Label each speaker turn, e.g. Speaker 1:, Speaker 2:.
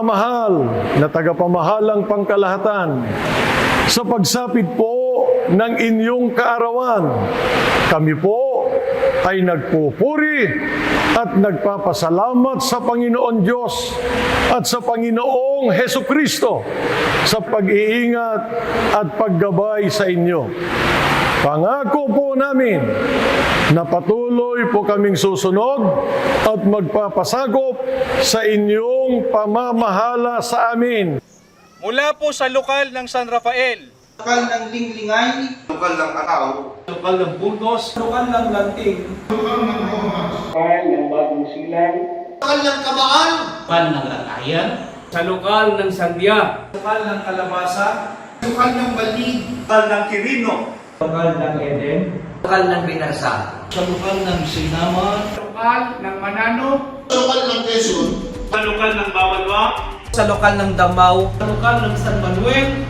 Speaker 1: mapagmamahal na tagapamahalang pangkalahatan, sa pagsapit po ng inyong kaarawan, kami po ay nagpupuri at nagpapasalamat sa Panginoon Diyos at sa Panginoong Hesukristo sa pag-iingat at paggabay sa inyo. Pangako po namin na patuloy po kaming susunod at magpapasagop sa inyong pamamahala sa amin.
Speaker 2: Mula po sa lokal ng San Rafael,
Speaker 3: lokal ng Linglingay,
Speaker 4: lokal ng Ataw,
Speaker 2: lokal ng Burgos,
Speaker 3: lokal ng Lanting,
Speaker 4: lokal ng Rojas,
Speaker 5: lokal ng Bagong Silang,
Speaker 3: lokal ng Kabaan,
Speaker 5: lokal ng Latayan,
Speaker 2: sa lokal ng Sandia,
Speaker 3: lokal ng Kalabasa, lokal ng Balig,
Speaker 4: lokal ng Quirino,
Speaker 5: lokal ng Eden,
Speaker 3: lokal ng Binasa,
Speaker 5: sa lokal ng Sinama,
Speaker 2: lokal ng Manano,
Speaker 4: lokal ng Quezon,
Speaker 2: sa lokal ng Bawalwa,
Speaker 3: sa lokal ng Damao,
Speaker 5: lokal ng San Manuel,